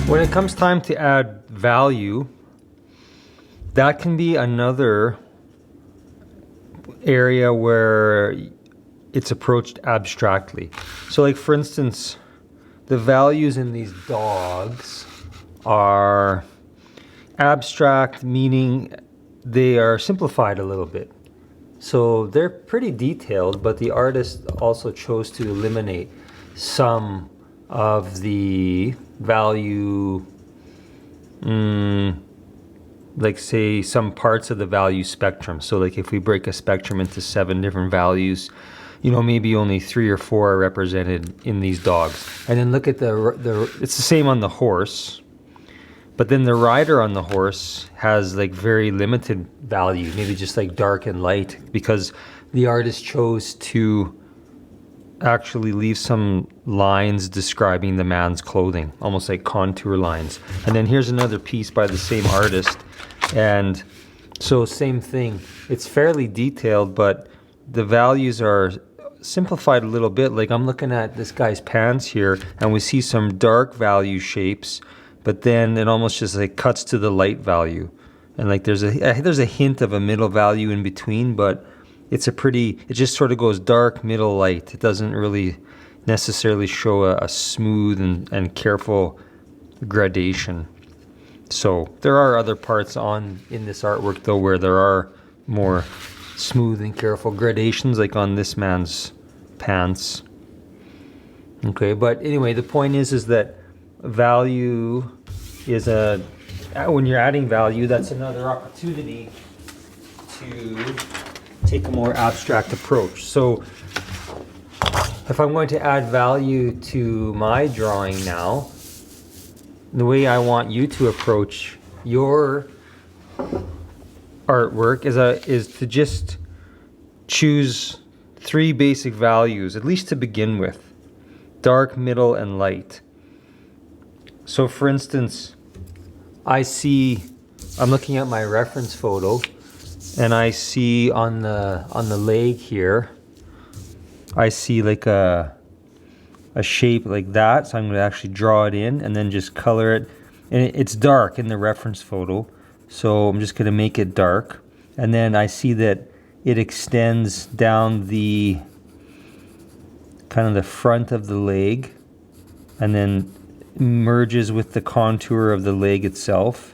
When it comes time to add value, that can be another area where it's approached abstractly. So like for instance, the values in these dogs are abstract, meaning they are simplified a little bit. So they're pretty detailed, but the artist also chose to eliminate some of the value, like say some parts of the value spectrum. So like if we break a spectrum into 7 different values, you know, maybe only 3 or 4 are represented in these dogs. And then look at it's the same on the horse, but then the rider on the horse has like very limited value, maybe just like dark and light, because the artist chose to actually leave some lines describing the man's clothing, almost like contour lines. And then here's another piece by the same artist, and so same thing. It's fairly detailed, but the values are simplified a little bit. Like I'm looking at this guy's pants here, and we see some dark value shapes, but then it almost just like cuts to the light value, and like there's a hint of a middle value in between, but it just sort of goes dark, middle, light. It doesn't really necessarily show a smooth and careful gradation. So there are other parts in this artwork though where there are more smooth and careful gradations, like on this man's pants. Okay, but anyway, the point is that value is when you're adding value, that's another opportunity to take a more abstract approach. So if I'm going to add value to my drawing now, the way I want you to approach your artwork is to just choose 3 basic values, at least to begin with: dark, middle, and light. So for instance, I'm looking at my reference photo, and I see on the leg here, I see like a shape like that. So I'm going to actually draw it in and then just color it. And it's dark in the reference photo, so I'm just going to make it dark. And then I see that it extends down the kind of the front of the leg, and then merges with the contour of the leg itself.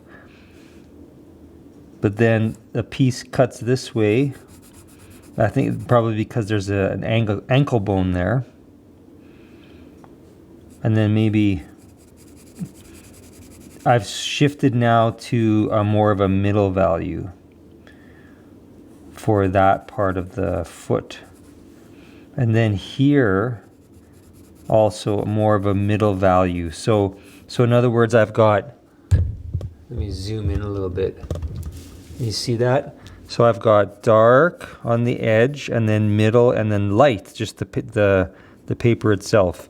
But then a piece cuts this way. I think probably because there's an ankle bone there. And then maybe I've shifted now to more of a middle value for that part of the foot. And then here also more of a middle value. So in other words, I've got, let me zoom in a little bit. You see that? So I've got dark on the edge, and then middle, and then light, just the paper itself.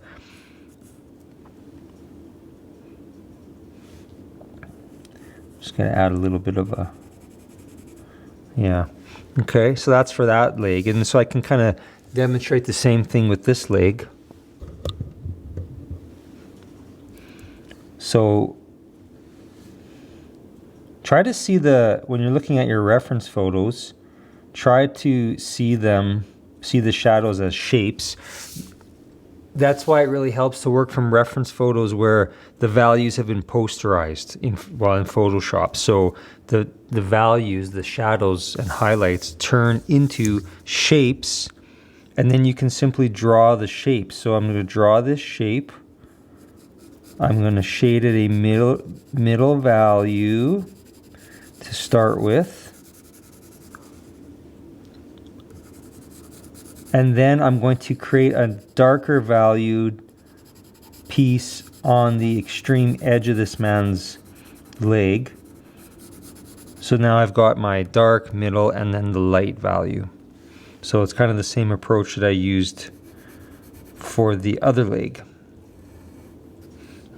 Just gonna add a little bit of a, yeah. Okay, so that's for that leg. And so I can kind of demonstrate the same thing with this leg. So try to see when you're looking at your reference photos, try to see the shadows as shapes. That's why it really helps to work from reference photos where the values have been posterized in Photoshop. So the values, the shadows and highlights turn into shapes, and then you can simply draw the shape. So I'm going to draw this shape. I'm going to shade it a middle value to start with. And then I'm going to create a darker valued piece on the extreme edge of this man's leg. So now I've got my dark, middle, and then the light value. So it's kind of the same approach that I used for the other leg.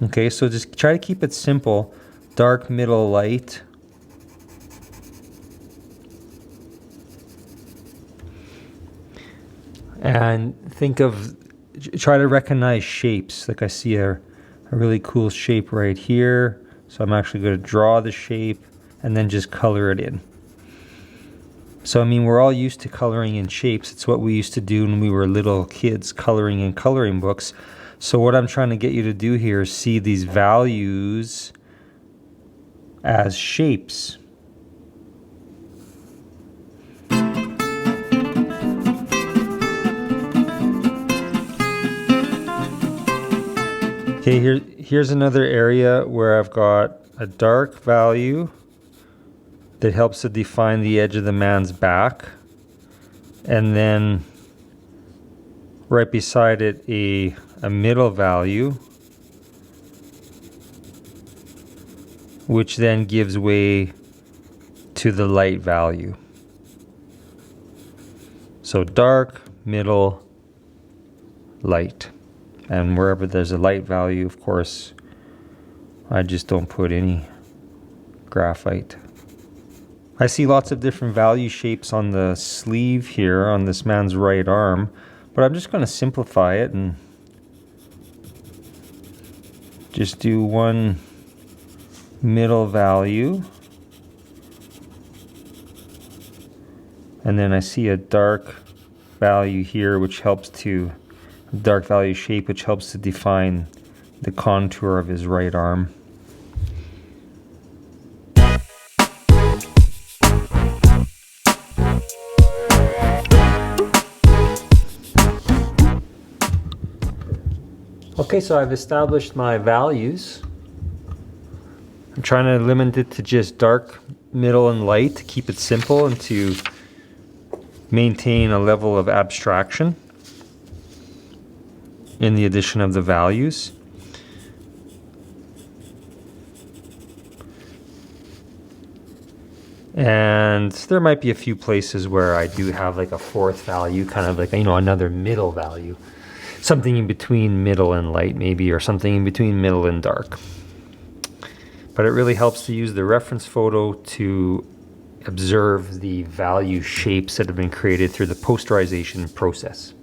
Okay, so just try to keep it simple. Dark, middle, light. And try to recognize shapes. Like I see a a really cool shape right here. So I'm actually going to draw the shape and then just color it in. So I mean, we're all used to coloring in shapes. It's what we used to do when we were little kids, coloring in coloring books. So what I'm trying to get you to do here is see these values as shapes. Okay, here's another area where I've got a dark value that helps to define the edge of the man's back, and then right beside it a middle value, which then gives way to the light value. So dark, middle, light. And wherever there's a light value, of course, I just don't put any graphite. I see lots of different value shapes on the sleeve here on this man's right arm, but I'm just going to simplify it and just do one middle value. And then I see a dark value here, which helps to dark value shape, which helps to define the contour of his right arm. Okay, so I've established my values. I'm trying to limit it to just dark, middle, and light to keep it simple and to maintain a level of abstraction in the addition of the values. And there might be a few places where I do have like a fourth value, kind of like, you know, another middle value. Something in between middle and light maybe, or something in between middle and dark. But it really helps to use the reference photo to observe the value shapes that have been created through the posterization process.